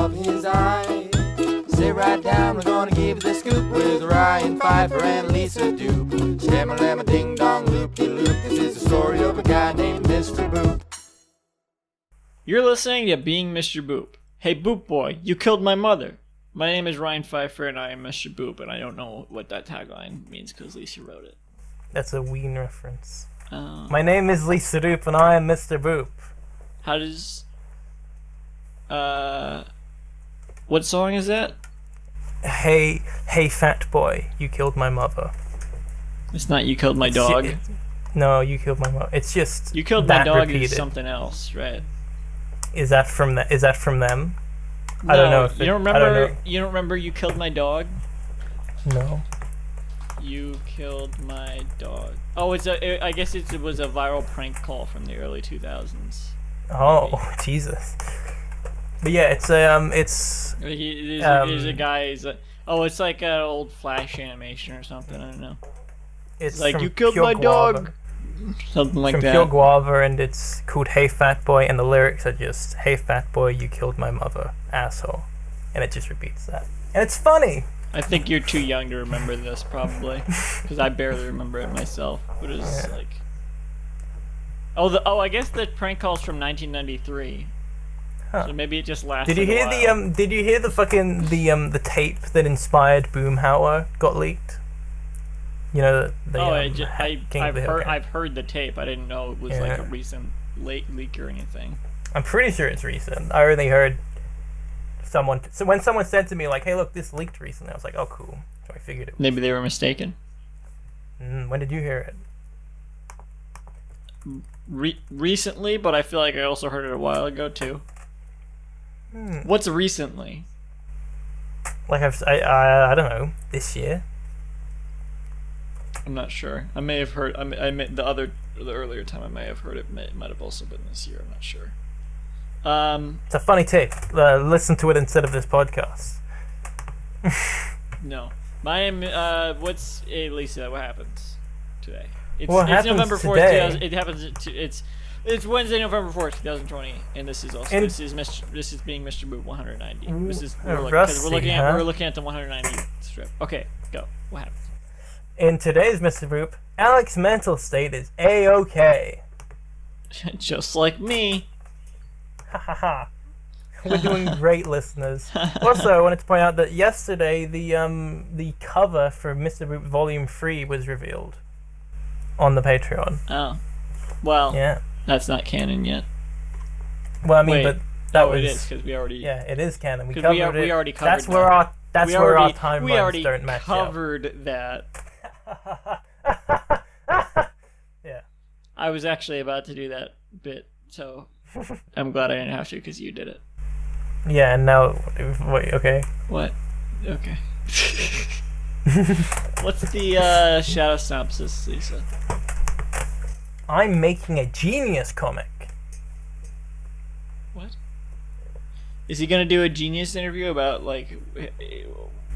of his eye. Sit right down, we're gonna give the scoop with Ryan Pfeiffer and Lisa Doop. Shamma-lamma ding-dong loop-de-loop. This is the story of a guy named Mr. Boop. You're listening to Being Mr. Boop. Hey Boop Boy, you killed my mother. My name is Ryan Pfeiffer and I am Mr. Boop, and I don't know what that tagline means because Lisa wrote it. That's a Ween reference. My name is Lisa Doop and I am Mr. Boop. How does... What song is that? Hey fat boy, you killed my mother. It's not You Killed My Dog. No, you killed my mother. It's just You Killed My Dog repeated. is something else, right? Is that from them? No, I don't know. You don't remember? You don't remember You Killed My Dog? No. You Killed My Dog. Oh, I guess it was a viral prank call from the early 2000s. Oh, maybe. Jesus. But yeah, it's There's a guy. It's like an old Flash animation or something. I don't know. It's like from You Killed Pure My Guava. Dog. Something like from that. Pure Guava, and it's called Hey Fat Boy, and the lyrics are just Hey Fat Boy, you killed my mother, asshole. And it just repeats that. And it's funny! I think you're too young to remember this, probably. Because I barely remember it myself. But it was like... I guess the prank call's from 1993. Huh. So maybe it just lasted Did you hear a while. Did you hear the fucking the tape that inspired Boomhauer got leaked? You know I've heard the tape. I didn't know it was like a recent leak or anything. I'm pretty sure it's recent. I only heard someone. So when someone said to me like, "Hey, look, this leaked recently," I was like, "Oh, cool." So I figured it. Maybe they were mistaken. When did you hear it? Recently, but I feel like I also heard it a while ago too. What's recently? Like I don't know, this year. I'm not sure. I may have heard. The earlier time I may have heard it. Might have also been this year. I'm not sure. It's a funny tape. Listen to it instead of this podcast. No, Hey Lisa, what happens today? It's November 4th. It happens. It's Wednesday, November 4th, 2020, and this is being Mr. Boop 190. We're looking at the 190 strip. Okay, go. What happens? In today's Mr. Boop, Alex's mental state is A-OK. Just like me. Ha ha ha. We're doing great, listeners. Also, I wanted to point out that yesterday the cover for Mr. Boop Volume 3 was revealed on the Patreon. Oh. Well, yeah. That's not canon yet. Well, I mean, but that was... it is, because we already... Yeah, it is canon. We already covered That's where our timelines don't match up. We already covered that. Yeah. I was actually about to do that bit, so I'm glad I didn't have to because you did it. Yeah, and now... Wait, okay. What? Okay. What's the shadow synopsis, Lisa? I'm making a Genius comic. What? Is he gonna do a Genius interview about like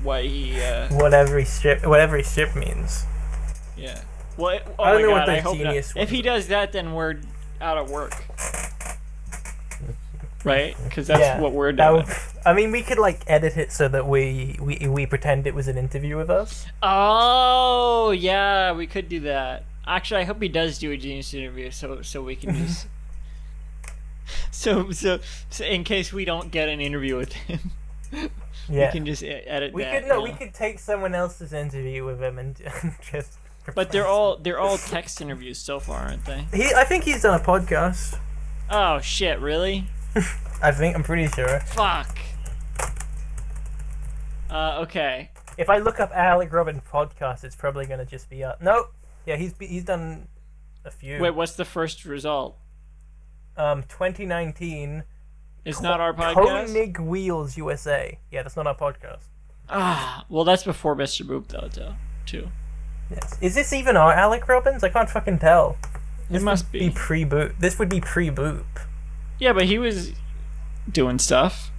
why he whatever his strip means? Yeah. Well, I don't know God, what the Genius. If he does that, then we're out of work. Right? Because that's what we're doing. I mean, we could like edit it so that we pretend it was an interview with us. Oh yeah, we could do that. Actually, I hope he does do a Genius interview, so we can just so in case we don't get an interview with him, we can just edit that. We could take someone else's interview with him and just. But they're all text interviews so far, aren't they? I think he's done a podcast. Oh shit! Really? I'm pretty sure. Fuck. Okay. If I look up Alec Robin podcast, it's probably gonna just be up. Nope. Yeah, he's done a few. Wait, what's the first result? 2019. It's not our podcast? Koenig Wheels USA. Yeah, that's not our podcast. Well, that's before Mr. Boop, though, too. Yes. Is this even our Alec Robbins? I can't fucking tell. This must be pre-boop. This would be pre-boop. Yeah, but he was doing stuff.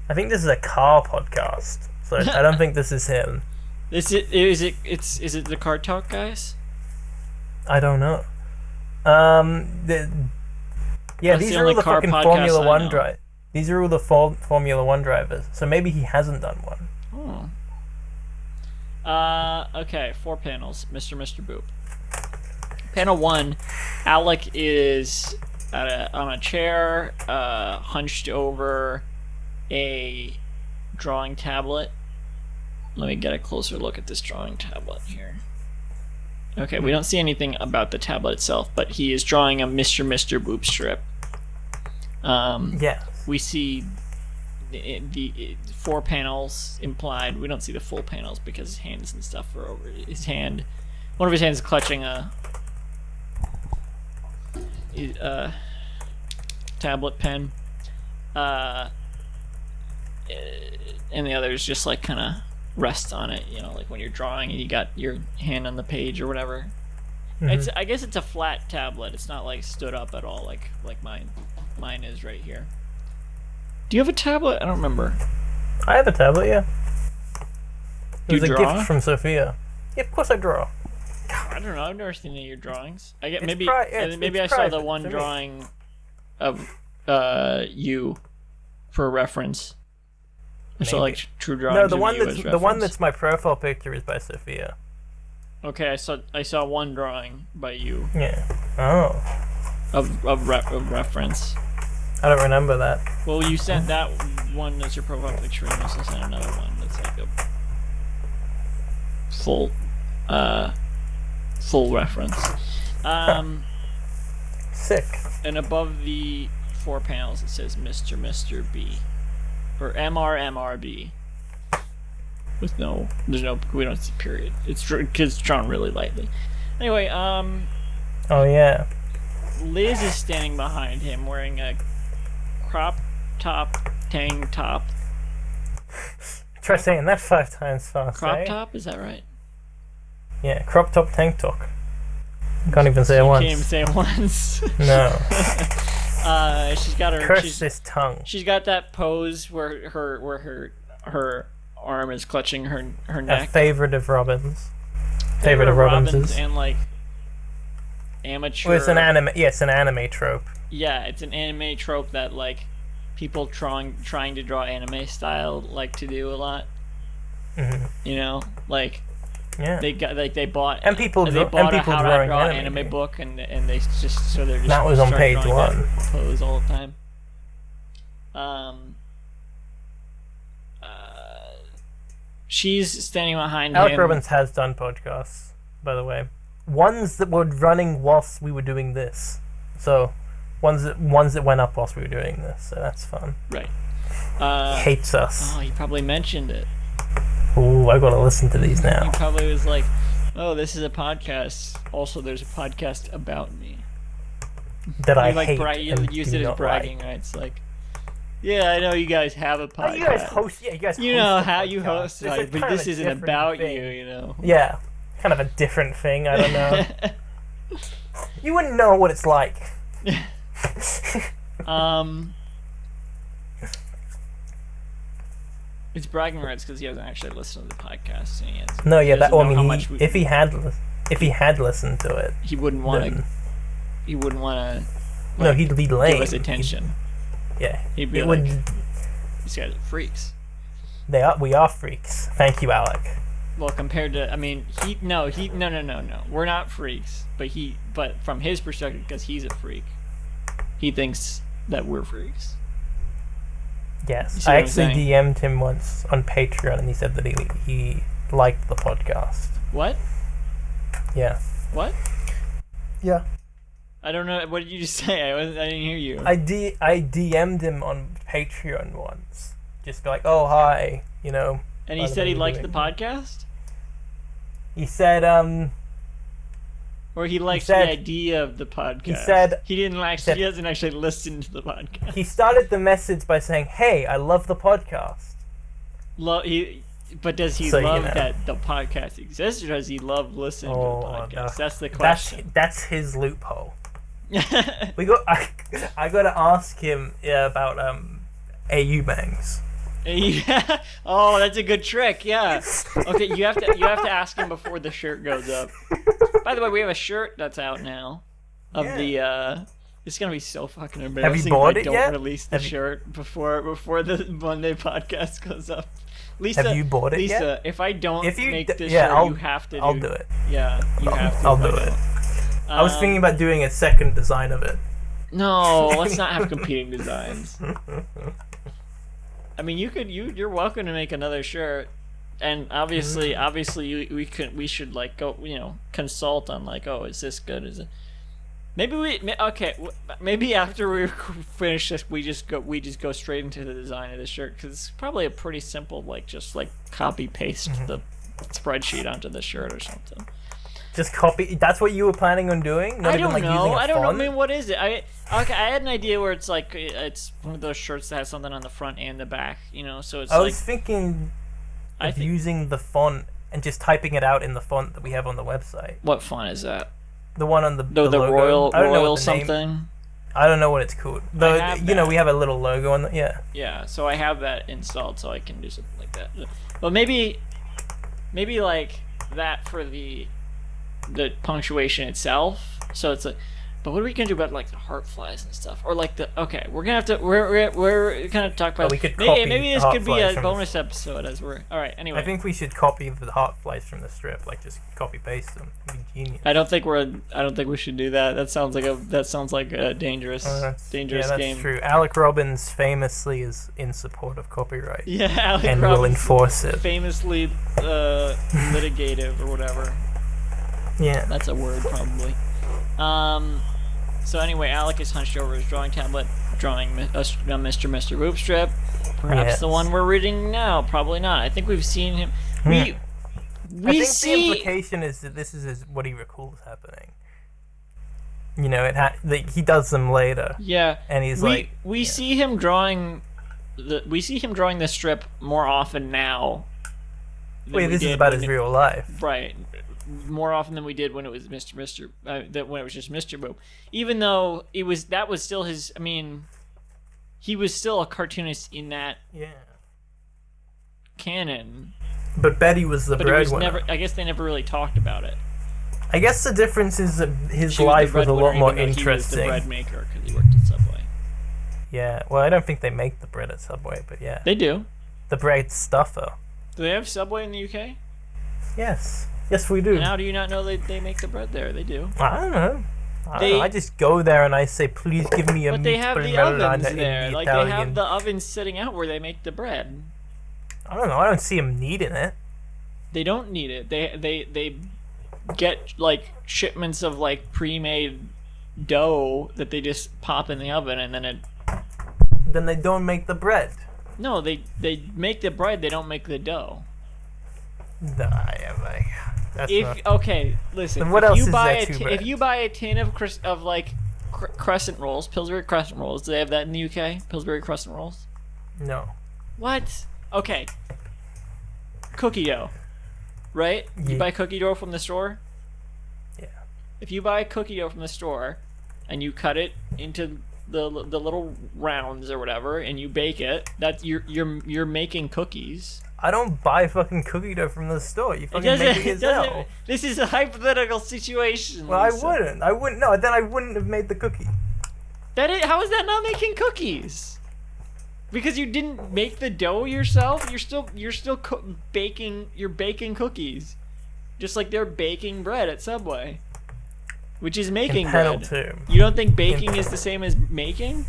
I think this is a car podcast, so I don't think this is him. Is it the Car Talk guys? I don't know. These are all the fucking Formula One drivers. These are all the Formula One drivers, so maybe he hasn't done one. Okay, 4 panels. Mr. Boop. Panel 1, Alec is on a chair, hunched over a drawing tablet. Let me get a closer look at this drawing tablet here. Okay, we don't see anything about the tablet itself, but he is drawing a Mr. Boop strip. Yes. We see the 4 panels implied. We don't see the full panels because his hands and stuff are over his hand. One of his hands is clutching a tablet pen, and the other is just like kind of rests on it, you know, like when you're drawing and you got your hand on the page or whatever. Mm-hmm. I guess it's a flat tablet. It's not like stood up at all like mine is right here. Do you have a tablet? I don't remember. I have a tablet, yeah. It was a gift from Sophia. Yeah, of course I draw. I don't know. I've never seen any of your drawings. Maybe maybe I saw the one drawing of you for reference. I saw like true drawings. No, the one that's my profile picture is by Sophia. Okay, I saw one drawing by you. Yeah. Oh. Of reference. I don't remember that. Well, you sent that one as your profile picture, and you also sent another one that's like a full reference. Sick. And above the 4 panels, it says Mr. B, or MRB. With we don't see period. It's drawn really lightly. Anyway, Oh yeah. Liz is standing behind him wearing a crop top tank top. Try saying that 5 times fast. Crop top, is that right? Yeah, crop top tank top. Can't even say it once. Can't even say it once. No. She's got her. Curse this tongue. She's got that pose where her arm is clutching her neck. A favorite of Robin's. Favorite of Robin's and like amateur. Well, it's an anime. Yeah, it's an anime trope. Yeah, it's an anime trope that like people trying to draw anime style like to do a lot. Mm-hmm. You know, like. Yeah. They bought and people a how to draw anime book and they just so they're just that was on page 1 pose all the time. She's standing behind him. Alec Robbins has done podcasts, by the way. Ones that were running whilst we were doing this. So ones that went up whilst we were doing this. So that's fun. Right. He hates us. Oh, he probably mentioned it. Ooh, I gotta listen to these now. He probably was like, "Oh, this is a podcast. Also, there's a podcast about me." That I hate. You use it as bragging rights, like, "Yeah, I know you guys have a podcast. You guys host. Yeah, you guys. You know how you host, like, but this isn't about you. You know." Yeah, kind of a different thing. I don't know. You wouldn't know what it's like. It's bragging rights because he hasn't actually listened to the podcast. And if he had listened to it, he wouldn't want to. He wouldn't want to. No, he'd be lame. Give us attention. He'd be like, these guys are freaks. We are freaks. Thank you, Alec. Well, compared to, no. We're not freaks, but from his perspective, because he's a freak, he thinks that we're freaks. Yes, I actually DM'd him once on Patreon, and he said that he liked the podcast. What? Yeah. What? Yeah. I don't know. What did you just say? I didn't hear you. I DM'd him on Patreon once, just be like, "Oh, hi," you know. And he said he liked the podcast. He said, Or he likes the idea of the podcast. He said he doesn't actually listen to the podcast. He started the message by saying, "Hey, I love the podcast." But does he love that the podcast exists, or does he love listening to the podcast? That's the question. That's his loophole. I got to ask him about AU bangs. Yeah. Oh, that's a good trick. Yeah. Okay, you have to ask him before the shirt goes up. By the way, we have a shirt that's out now of the It's gonna be so fucking embarrassing bought if I it don't yet? release the shirt before the Monday podcast goes up. Lisa, Have you bought it Lisa, yet? if I don't make this yeah, shirt, you have to. I'll do it. Yeah, you have to. I'll do it. I was thinking about doing a second design of it. No, let's not have competing designs. I mean, you're welcome to make another shirt, and obviously, we should like go, consult on like, oh, is this good? Is it? Maybe after we finish this, we just go straight into the design of the shirt, because it's probably a pretty simple, like, just like copy paste the spreadsheet onto the shirt or something. Just copy. That's what you were planning on doing? Not I even, don't know. Using a I don't know. I font? mean, what is it? I had an idea where it's like it's one of those shirts that has something on the front and the back. So it's I like. was thinking of using the font and just typing it out in the font that we have on the website. What font is that? The one on the logo. Royal I don't know Royal what the name- something. I don't know what it's called. Though we have a little logo on the Yeah, so I have that installed, so I can do something like that. But maybe like that for the punctuation itself. So it's like, but what are we gonna do about like the heart flies and stuff, or like we're gonna have to we're gonna talk about. We could copy maybe this heart could be flies a from bonus episode as we're all right. Anyway, I think we should copy the heart flies from the strip, like just copy paste them. It'd be genius. I don't think we should do that. That sounds like a dangerous game. That's true. Alec Robbins famously is in support of copyright. Yeah, Alec and Robbins will enforce it. Famously litigative or whatever. Yeah. That's a word, probably. So anyway, Alec is hunched over his drawing tablet, drawing a Mr. Boop strip. Perhaps the one we're reading now. Probably not. I think we've seen him. I think the implication is that this is what he recalls happening. He does them later. Yeah. And he's we see him drawing the strip more often now. Wait, this is about his real life. Right. More often than we did when it was when it was just Mr. Boop. Even though that was still his. I mean, he was still a cartoonist in that canon. But Betty was the breadwinner. I guess they never really talked about it. I guess the difference is that his life was a lot more interesting. He was the bread maker because he worked at Subway. Yeah, well, I don't think they make the bread at Subway, but yeah. They do. The bread stuffer. Do they have Subway in the UK? Yes. Yes, we do. And how do you not know they make the bread there? They do. I don't know. I just go there and I say, please give me a But they have meatball the ovens melata in there. the Like, Italian. they have the ovens sitting out where they make the bread. I don't know. I don't see him needing it. They don't need it. They get, like, shipments of, like, pre-made dough that they just pop in the oven and then it... Then they don't make the bread. No, they make the bread. They don't make the dough. Okay, listen. Then what else is there if you buy a tin of crescent rolls, Pillsbury crescent rolls, do they have that in the UK? Pillsbury crescent rolls? No. What? Okay. Cookie dough, right? You buy cookie dough from the store? Yeah. If you buy cookie dough from the store and you cut it into the little rounds or whatever and you bake it, that you're making cookies. I don't buy fucking cookie dough from the store. You fucking make it yourself. This is a hypothetical situation. Well, Lisa. I wouldn't. No, then I wouldn't have made the cookie. How is that not making cookies? Because you didn't make the dough yourself. You're still baking. You're baking cookies, just like they're baking bread at Subway, which is making bread. Too. You don't think baking is the same as making?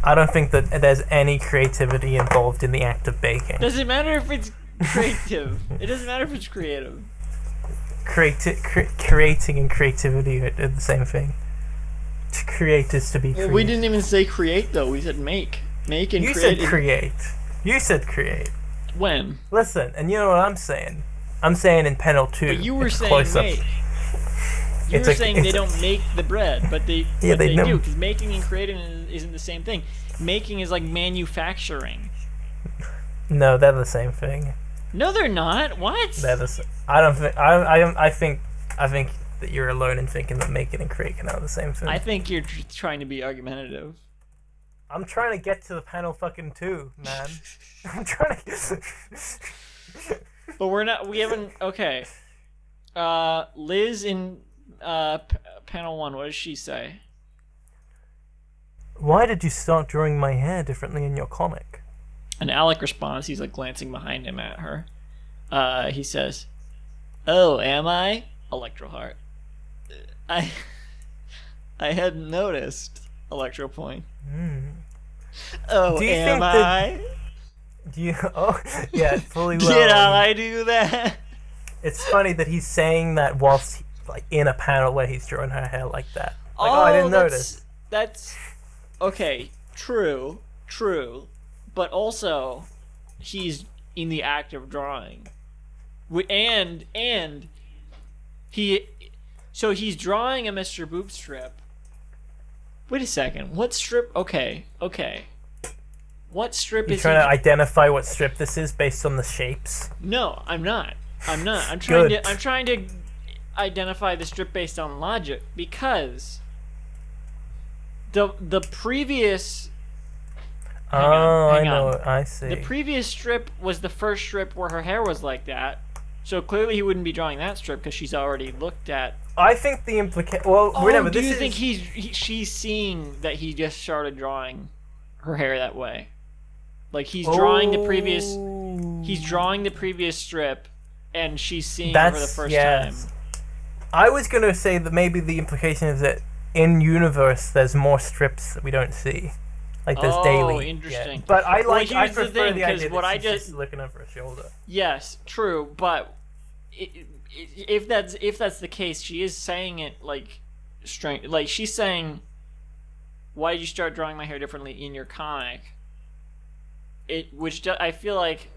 I don't think that there's any creativity involved in the act of baking. Doesn't matter if it's creative. It doesn't matter if it's creative. Creating and creativity are the same thing. To create is to be creative. Well, we didn't even say create though. We said make. Make and create. You said create. You said create. When? Listen, and you know what I'm saying? I'm saying in panel 2. But you were saying make. You were saying they don't make the bread, but they do, because making and creating isn't the same thing. Making is like manufacturing. No, they're the same thing. No, they're not. What? They're the same. I don't think. I think that you're alone in thinking that making and creating are the same thing. I think you're trying to be argumentative. I'm trying to get to the panel fucking 2, man. I'm trying to. But we're not. We haven't. Okay. Liz in panel 1. What does she say? Why did you start drawing my hair differently in your comic? And Alec responds. He's like glancing behind him at her. He says, "Oh, am I?" Electroheart. I hadn't noticed. Electropoint. Oh, Do you am think I? Do you? Oh, yeah, fully well. Did I do that? It's funny that he's saying that whilst like in a panel where he's drawing her hair like that. Like, I didn't notice. That's okay. True, but also he's in the act of drawing, and he's drawing a Mr. Boop strip. Wait a second. What strip? Okay. What strip You're is trying he? to identify what strip this is based on the shapes? No, I'm not. I'm trying Good. to. I'm trying to identify the strip based on logic because the previous. Hang on. I know. I see. The previous strip was the first strip where her hair was like that, so clearly he wouldn't be drawing that strip because she's already looked at. I think the implication. Well, remember, do this you is. think she's seeing that he just started drawing her hair that way? Like he's drawing the previous. He's drawing the previous strip, and she's seeing it for the first time. I was gonna say that maybe the implication is that in universe there's more strips that we don't see. Like there's daily. Oh, interesting. Yeah. But I Well, I here's the prefer thing, the 'cause idea what that I she's just- just looking over her shoulder. Yes, true, but if that's the case, she is saying it like strange. Like she's saying, "Why did you start drawing my hair differently in your comic?" I feel like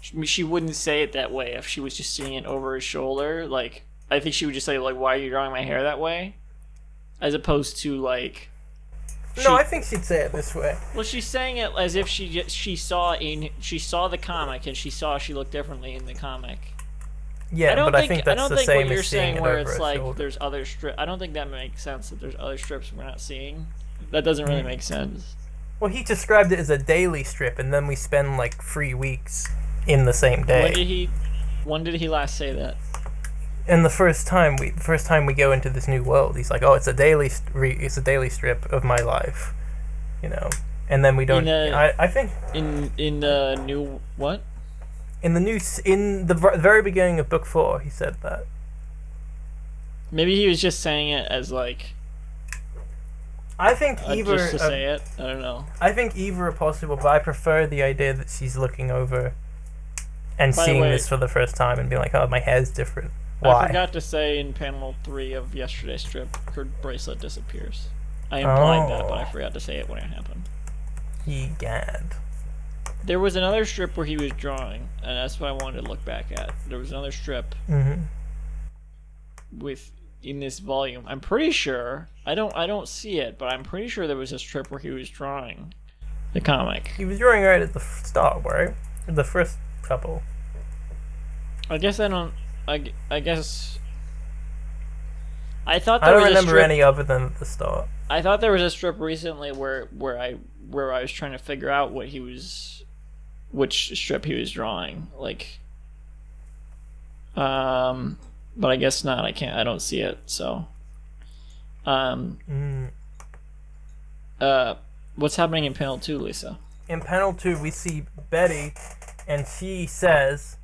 she wouldn't say it that way if she was just seeing it over his shoulder. Like I think she would just say like, "Why are you drawing my hair that way?" As opposed to like. No, I think she'd say it this way. Well, she's saying it as if she saw the comic and she saw she looked differently in the comic. Yeah, but I think that's I don't the think same what you're as seeing saying it where over it's her like shoulder. there's other strips. I don't think that makes sense that there's other strips we're not seeing. That doesn't really make sense. Well, he described it as a daily strip, and then we spend like 3 weeks in the same day. When did he last say that? And the first time we go into this new world, he's like, "Oh, it's a daily strip of my life," you know. And then we don't. I think in the new what? in the very beginning of book 4, he said that. Maybe he was just saying it as like. I think either just to say it. I don't know. I think either are possible, but I prefer the idea that she's looking over and By the seeing way- this for the first time and being like, "Oh, my hair's different." Why? I forgot to say in panel 3 of yesterday's strip, her bracelet disappears. I implied that, but I forgot to say it when it happened. Egad. There was another strip where he was drawing, and that's what I wanted to look back at. There was another strip in this volume. I'm pretty sure I don't see it, but I'm pretty sure there was a strip where he was drawing the comic. He was drawing right at the start, right? The first couple. I guess I don't. I guess. I thought I there don't was a remember strip. any other than at the start. I thought there was a strip recently where I was trying to figure out which strip he was drawing, like. But I guess not. I don't see it. So. What's happening in panel 2, Lisa? In panel 2, we see Betty, and she says,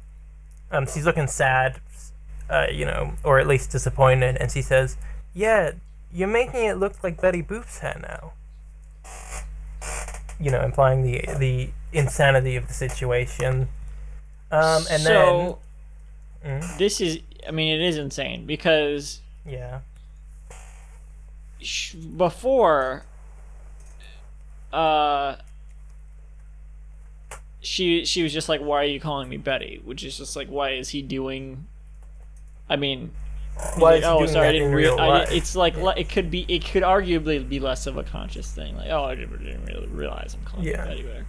she's looking sad, or at least disappointed, and she says, "Yeah, you're making it look like Betty Boop's hair now." Implying the insanity of the situation. And so, then... this is, I mean, it is insane, because... Yeah. Before... She was just like, "Why are you calling me Betty?" Which is just like, why is he doing... I mean... Why like, is he doing that in real life? It's like, it could arguably be less of a conscious thing. Like, oh, I didn't really realize I'm calling you Betty there.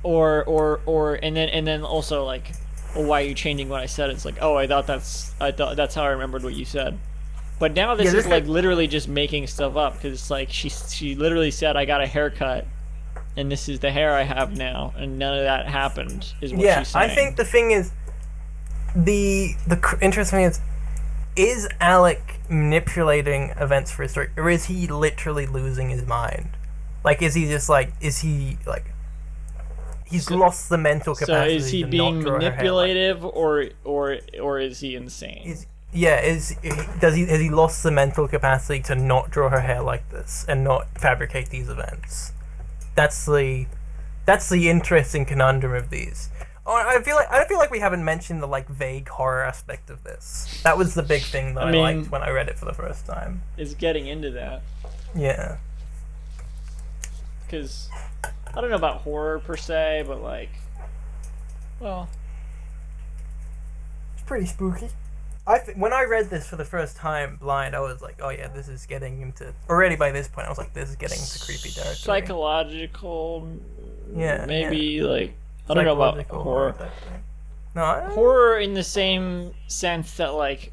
Or and then also like, well, why are you changing what I said? It's like, oh, I thought that's how I remembered what you said. But now this is like literally just making stuff up, because it's like she literally said, "I got a haircut, and this is the hair I have now," and none of that happened. Is what she's saying. I think the thing is, the interesting thing is, is Alec manipulating events for his story, or is he literally losing his mind? Like, is he just like, he's lost the mental capacity? So is he to being not draw her hair manipulative, or is he insane? has he lost the mental capacity to not draw her hair like this and not fabricate these events? That's the interesting conundrum of these. Oh, I feel like we haven't mentioned the like vague horror aspect of this. That was the big thing that I liked when I read it for the first time. Is getting into that. Yeah. Because I don't know about horror per se, but like, well, it's pretty spooky. When I read this for the first time blind, I was like, oh yeah, this is getting into... Already by this point, I was like, this is getting into creepy territory. Psychological, yeah, maybe, like, I don't know about horror. Horror in the same sense that, like,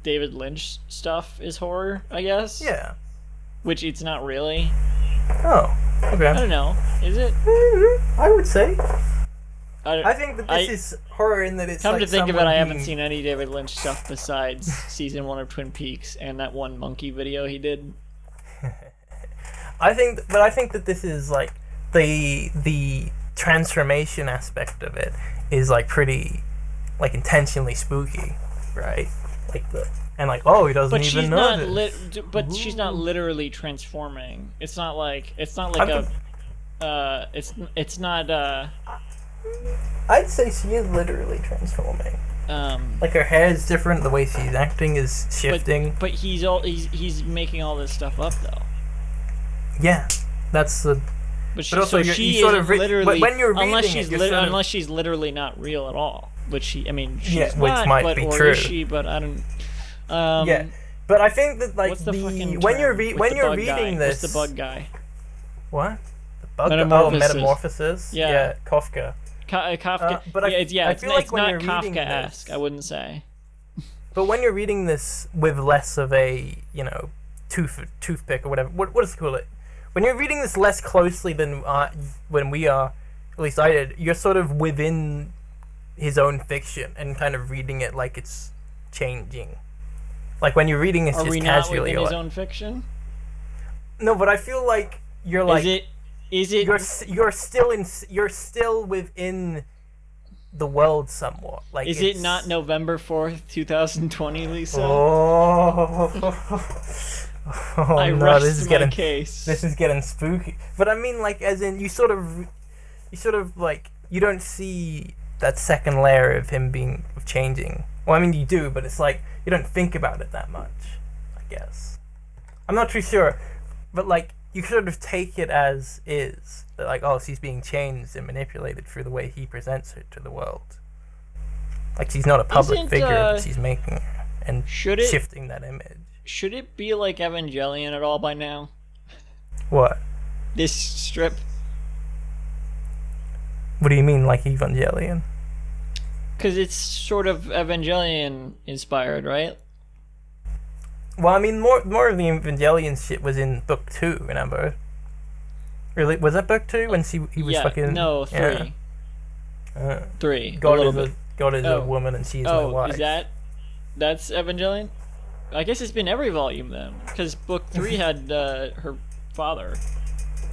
David Lynch stuff is horror, I guess? Yeah. Which it's not really. Oh, okay. I don't know. Is it? I would say. I think that this is horror in that it's come like to think of it, I haven't seen any David Lynch stuff besides season 1 of Twin Peaks and that one monkey video he did. I think that this is like the transformation aspect of it is like pretty like intentionally spooky, right? Like oh, he doesn't even notice. But she's not literally transforming. It's not like it's not I'd say she is literally transforming. Like her hair is different, the way she's acting is shifting. But he's making all this stuff up though. Yeah, that's the. But also, she sort is of literally when you're reading unless she's literally not real at all. Which she's which not, might be or true. Is she? But I don't. Yeah, but I think that like when you're reading this, what's the bug guy? What? The bug Metamorphosis. Yeah, Kafka. Kafka. But it's like not Kafka-esque, I wouldn't say. But when you're reading this with less of a toothpick or whatever, what does it call it? When you're reading this less closely than when we are, at least I did, you're sort of within his own fiction and kind of reading it like it's changing. Like when you're reading it just casually. Are we not within his own fiction? No, but I feel like you're like. Is it? You're still within the world somewhat. Like is it not November 4th, 2020, Lisa? Oh no, this is getting case. This is getting spooky. But I mean, like, as in you sort of like you don't see that second layer of him changing. Well, I mean you do, but it's like you don't think about it that much. I guess I'm not too sure, but like you sort of take it as is. That like, oh, she's being changed and manipulated through the way he presents her to the world. Like she's not a public figure, but she's making her and shifting that image. Should it be like Evangelion at all by now? What? This strip? What do you mean, like Evangelion? Because it's sort of Evangelion inspired, right? Well, I mean, more of the Evangelion shit was in book 2, remember? Really? Was that book 2 when he was fucking... No, 3. Yeah. 3. God is a woman and she is my wife. That's Evangelion? I guess it's been every volume then, because book 3 had her father.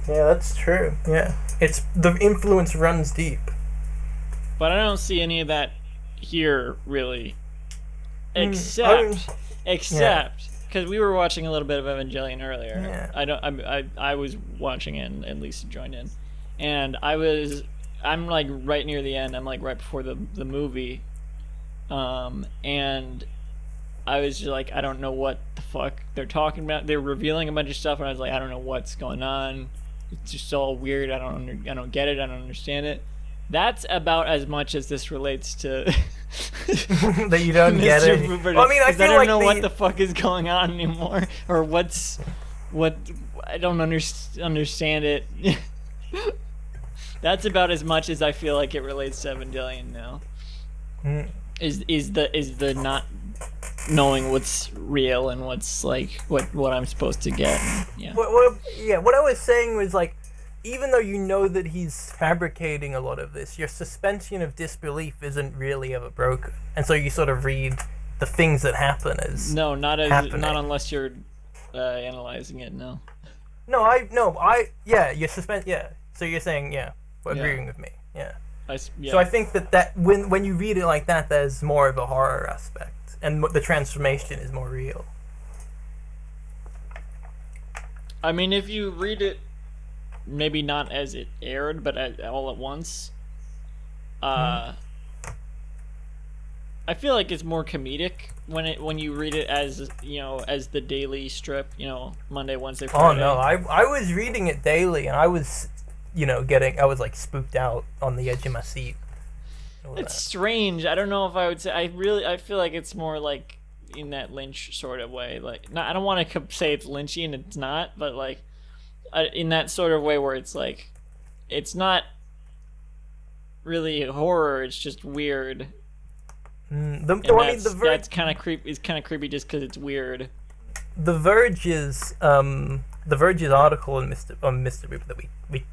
Yeah, that's true. Yeah, it's the influence runs deep. But I don't see any of that here really, except because we were watching a little bit of Evangelion earlier. Yeah. I was watching it and Lisa joined in, and I'm like right near the end. I'm like right before the movie, and I was just like, I don't know what the fuck they're talking about. They're revealing a bunch of stuff, and I was like, I don't know what's going on. It's just all weird. I don't get it. I don't understand it. That's about as much as this relates to that you don't get it. Well, I mean, I don't know what the fuck is going on anymore, or what I don't understand it. That's about as much as I feel like it relates to Evangelion now. Is the not knowing what's real and what's like what I'm supposed to get. Yeah. What I was saying was like, even though you know that he's fabricating a lot of this, your suspension of disbelief isn't really ever broken, and so you sort of read the things that happen as No, not happening. not unless you're analyzing it. No. You're yeah. So you're saying agreeing with me, yeah. Yeah. So I think that when you read it like that, there's more of a horror aspect, and the transformation is more real. I mean, if you read it, maybe not as it aired, but all at once, I feel like it's more comedic when you read it as as the daily strip, Monday, Wednesday, Friday. Oh no, I was reading it daily, and I was, I was like spooked out on the edge of my seat. It's strange. I don't know if I would say. I feel like it's more like in that Lynch sort of way. Like, I don't want to say it's Lynchy, and it's not, but like in that sort of way where it's like, it's not really horror. It's just weird. That's kind of creepy. It's kind of creepy just because it's weird. The Verge's article on Mr. Boop that we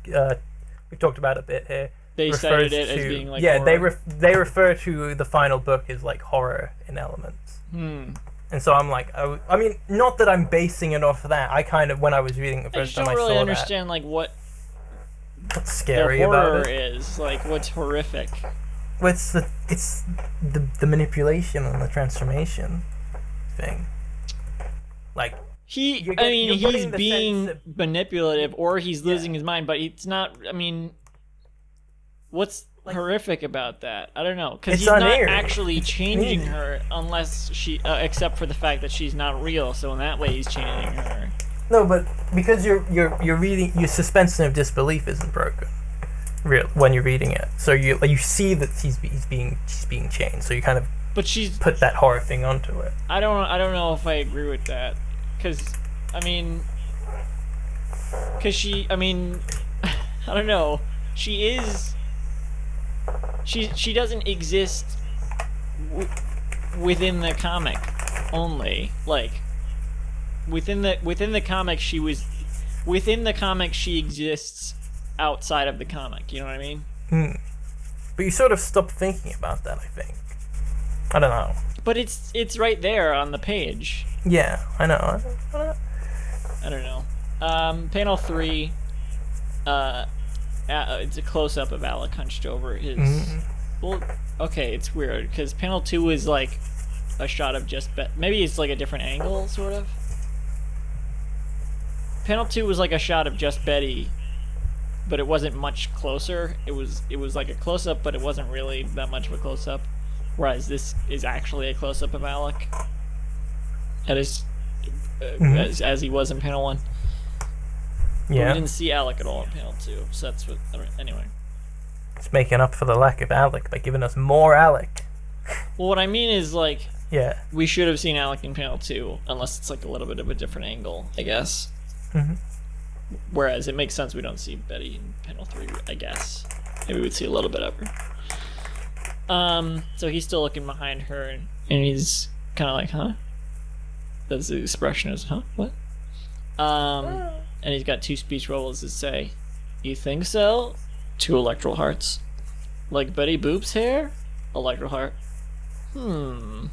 talked about a bit here. They cited it as being like horror. They refer to the final book as like horror in elements. And so I'm like, I mean, not that I'm basing it off of that. I kind of, when I was reading the first time I saw that, I don't really understand like what's scary about it. Is like what's horrific. Well, it's the manipulation and the transformation thing. Like he's being manipulative, or he's losing his mind, but it's not. I mean, what's horrific about that? I don't know, because he's not actually changing her, unless except for the fact that she's not real. So in that way, he's changing her. No, but because you're reading, your suspension of disbelief isn't broken, real when you're reading it. So you see that she's being changed. So you kind of put that horror thing onto it. I don't know if I agree with that, because I don't know. She doesn't exist within the comic only. Like within the comic she exists outside of the comic. You know what I mean? But you sort of stop thinking about that, I think. I don't know. But it's right there on the page. Yeah, I know. I don't know. Panel 3. It's a close-up of Alec hunched over his... Well, okay, it's weird, because panel 2 is like a shot of just... Maybe it's like a different angle, sort of? Panel 2 was like a shot of just Betty, but it wasn't much closer. It was like a close-up, but it wasn't really that much of a close-up. Whereas this is actually a close-up of Alec. As he was in panel 1. Yeah. We didn't see Alec at all in panel 2, so that's what... Anyway. It's making up for the lack of Alec by giving us more Alec. Well, what I mean is, like... Yeah. We should have seen Alec in panel 2, unless it's, like, a little bit of a different angle, I guess. Whereas it makes sense we don't see Betty in panel 3, I guess. Maybe we'd see a little bit of her. So he's still looking behind her, and he's kind of like, huh? That's the expression is, huh? What? And he's got 2 speech bubbles that say, "You think so?" 2 electoral hearts. Like Betty Boop's hair? Electoral heart. I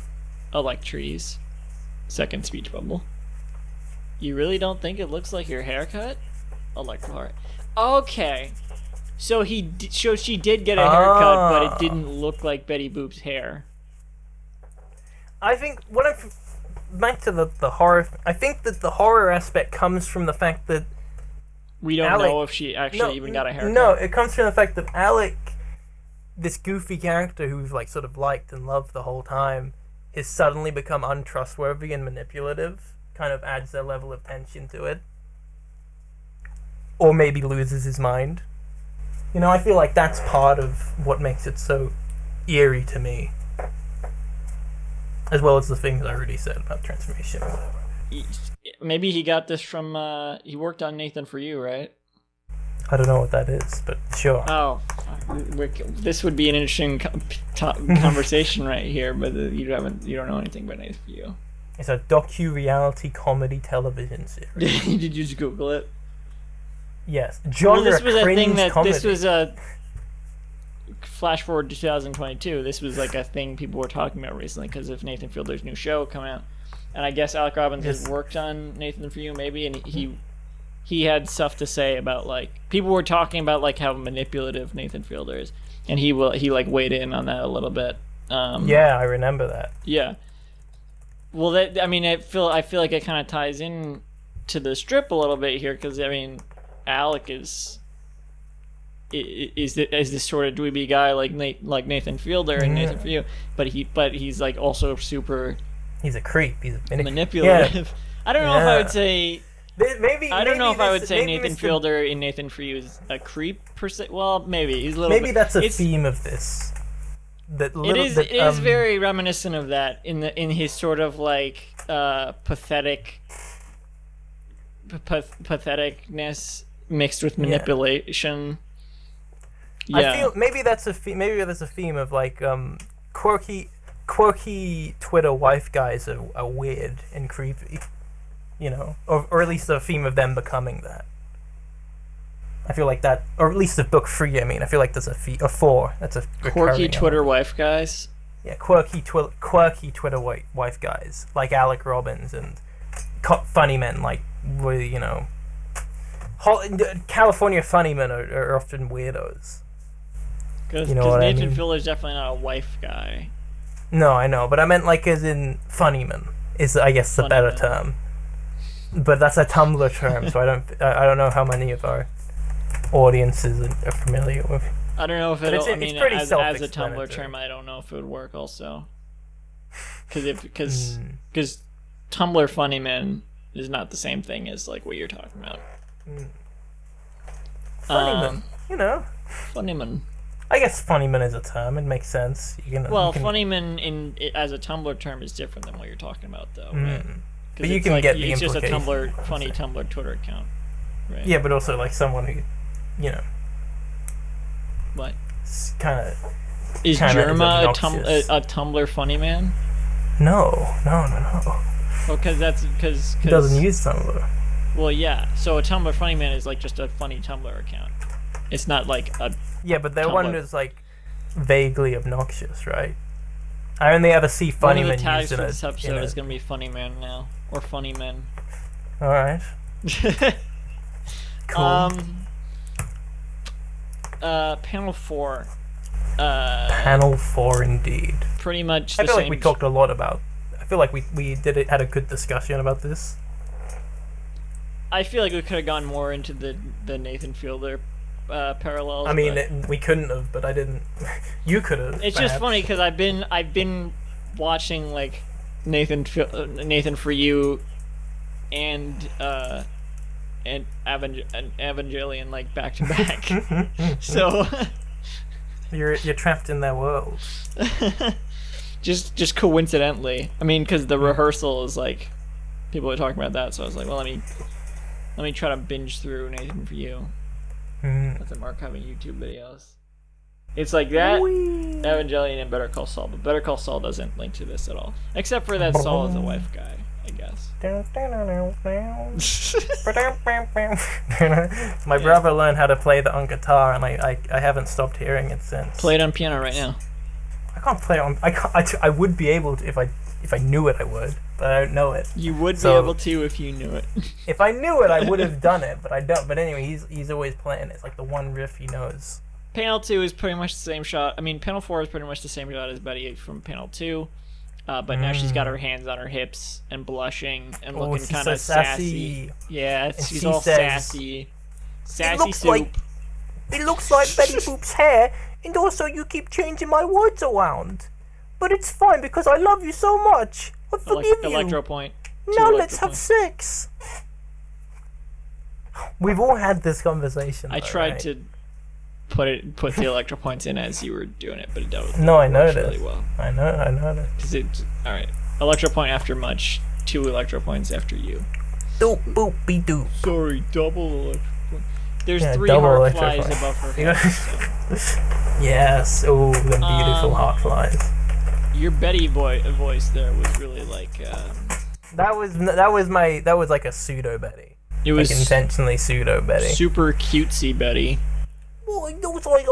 like trees. 2nd speech bubble. You really don't think it looks like your haircut? Electoral heart. Okay. So she did get a haircut, but it didn't look like Betty Boop's hair. I think back to the horror. I think that the horror aspect comes from the fact that we don't know if she actually even got a haircut. No, it comes from the fact that Alec, this goofy character who we've like sort of liked and loved the whole time, has suddenly become untrustworthy and manipulative. Kind of adds a level of tension to it, or maybe loses his mind. I feel like that's part of what makes it so eerie to me. As well as the things I already said about transformation or whatever. Maybe he got this from, he worked on Nathan For You, right? I don't know what that is, but sure. Oh, this would be an interesting conversation right here, but you don't know anything about Nathan For You. It's a docu-reality comedy television series. Did you just Google it? Yes. Genre cringe comedy. flash forward to 2022. This was like a thing people were talking about recently because of Nathan Fielder's new show coming out, and I guess Alec Robbins has worked on Nathan For You maybe, and he had stuff to say about like people were talking about like how manipulative Nathan Fielder is, and he like weighed in on that a little bit. Yeah, I remember that. Yeah. Well, that I mean, I feel like it kind of ties in to the strip a little bit here because I mean, Alec is this sort of dweeby guy like Nathan Fielder and Nathan For You, but he's like also super. He's a creep. He's a manipulative. Yeah. I don't know if I would say. I don't know if I would say Nathan Fielder in Nathan For You is a creep per se. Well, maybe he's a little. Maybe that's a theme of this. It is very reminiscent of that in his sort of like patheticness mixed with manipulation. Yeah. I feel maybe that's a theme of like quirky Twitter wife guys are weird and creepy, you know, or at least a theme of them becoming that. I feel like that, or at least of book 3. I mean, I feel like there's a 4. That's a quirky Twitter wife guys. Yeah, quirky Twitter wife guys like Alec Robbins and funny men like you know, California funny men are often weirdos. Because you know Nathan Fielder's definitely not a wife guy. No, I know, but I meant like as in funny man is I guess the better term. But that's a Tumblr term, so I don't know how many of our audiences are familiar with. I don't know if it'll. I mean, as a Tumblr term, I don't know if it would work also. Because Tumblr funny man is not the same thing as like what you're talking about. Funny man, you know. Funny man. I guess funny man is a term. It makes sense. Funny man as a Tumblr term is different than what you're talking about, though. Right? But you can get the it's implication. It's just a funny Tumblr Twitter account, right? Yeah, but also like someone who, you know. What? Kind of. Is Jerma a Tumblr funny man? No. Well, because he doesn't use Tumblr. Well, yeah. So a Tumblr funny man is like just a funny Tumblr account. It's not like a. Yeah, but that one is like vaguely obnoxious, right? I only ever see funny men used in One of the tags for this episode is gonna be funny man now, or funny men. All right. Cool. Panel 4. Panel 4, indeed. Pretty much. I feel like we talked a lot about. I feel like we had a good discussion about this. I feel like we could have gone more into the Nathan Fielder parallels. I mean, we couldn't have, but I didn't. You could have. It's just funny because I've been watching like Nathan For You and Evangelion like back to back. So you're trapped in their world. just coincidentally. I mean, because the rehearsal is like people are talking about that, so I was like, well, let me try to binge through Nathan For You. With them archiving YouTube videos. It's like that, Evangelion, and Better Call Saul, but Better Call Saul doesn't link to this at all. Except for that Saul is a wife guy, I guess. My brother learned how to play that on guitar, and I haven't stopped hearing it since. Play it on piano right now. I can't play it on. I would be able to if I knew it. I would, but I don't know it. You would be able to if you knew it. If I knew it, I would have done it, but I don't. But anyway, he's always playing. It's like the one riff he knows. Panel 2 is pretty much the same shot. I mean, Panel 4 is pretty much the same shot as Betty from Panel 2. But now she's got her hands on her hips and blushing and looking kind of sassy. Yeah, she's all sassy. Sassy soup. It looks like Betty Boop's hair, and also you keep changing my words around. But it's fine because I love you so much. I forgive you. Electro point. Now let's have sex. We've all had this conversation. I tried to put the electro points in as you were doing it, but it doesn't. No, I noticed. Really well. I know. All right. Electro point after much. 2 electro points after you. Doop boop be doop. Sorry, double electro point. There's 3 heart flies above her head. Yes. Oh, the beautiful heart flies. Your Betty voice there was really like. That was like a pseudo Betty. It was like intentionally pseudo Betty. Super cutesy Betty. Oh, it looks like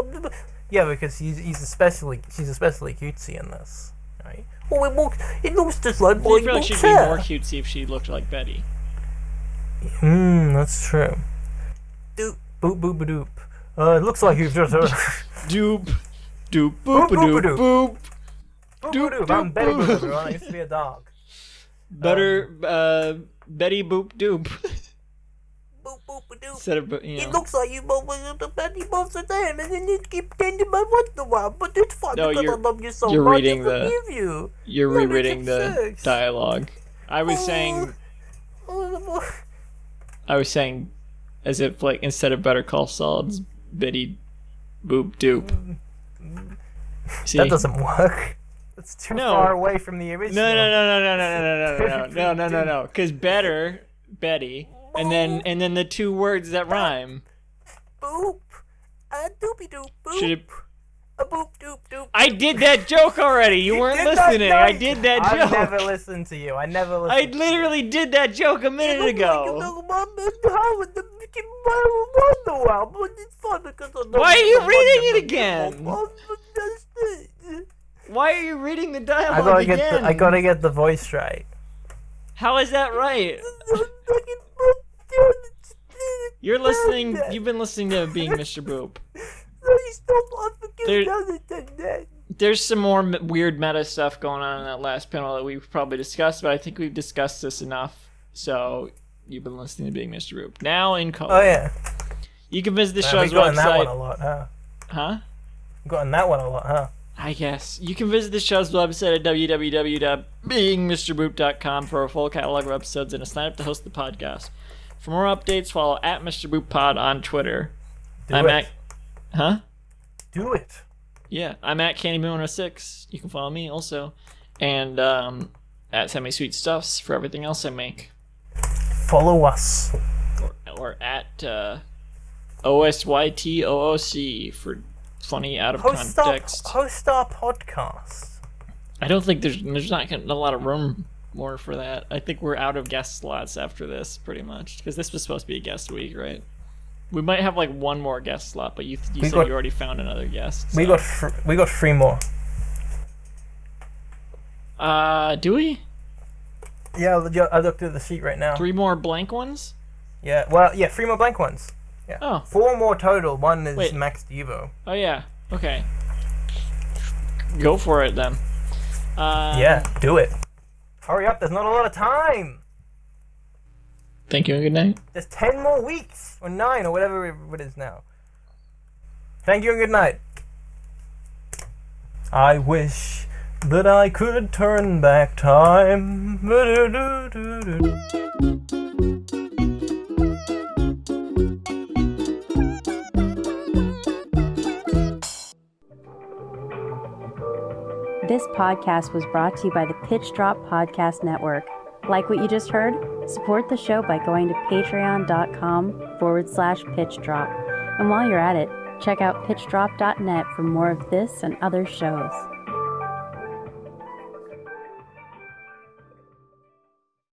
Yeah, because she's especially cutesy in this, right? Oh, it looks just like I feel like she'd be more cutesy if she looked like Betty. That's true. Doop, boop, boop, doop. It looks like you've just heard. Doop, doop, boop, doop, boop. Doop, I'm Betty Boop. I used to be a dog. Betty Boop Doop. Boop, boop, doop. Instead of, It looks like you both the Betty both the time, and then you keep changing my once in a while. But it's fun because I love you so much. You're rereading the dialogue. I was saying as if, like, instead of Better Call Saul, it's Betty Boop Doop. See? That doesn't work. It's too far away from the original. No. Because better, Betty, and then the two words that rhyme. Boop. Doopy doop. Boop. Should it... A boop doop doop. I did that joke already. You weren't listening. I did that joke. I never listened to you. I literally did that joke a minute ago. Why are you reading it again? Why are you reading the dialogue again? I gotta get the voice right. How is that right? You've been listening to Being Mr. Boop. There's some more weird meta stuff going on in that last panel that we've probably discussed, but I think we've discussed this enough. So you've been listening to Being Mr. Boop. Now in color. Oh yeah. You can visit the show's website. We've gotten that one a lot, huh? Huh? Gotten that one a lot, huh? I guess. You can visit the show's website at www.beingmrboop.com for a full catalog of episodes and to sign up to host the podcast. For more updates, follow at Mr. Boop Pod on Twitter. Do it. Yeah, I'm at Candyman106. You can follow me also. And at Semi Sweet Stuffs for everything else I make. Follow us. Or at OSYTOOC for funny out of context. Host our podcast. I don't think there's not a lot of room more for that. I think we're out of guest slots after this, pretty much, because this was supposed to be a guest week, right? We might have like one more guest slot, but you said you already found another guest. So. We got 3 more. Do we? Yeah, I looked at the sheet right now. 3 more blank ones? Yeah, well, yeah, 3 more blank ones. Yeah. Oh. 4 more total. 1 is Max Devo. Oh yeah. Okay. Go for it then. Yeah, do it. Hurry up, there's not a lot of time. Thank you and good night. There's 10 more weeks, or 9, or whatever it is now. Thank you and good night. I wish that I could turn back time. This podcast was brought to you by the Pitch Drop Podcast Network. Like what you just heard? Support the show by going to patreon.com/pitchdrop. And while you're at it, check out pitchdrop.net for more of this and other shows.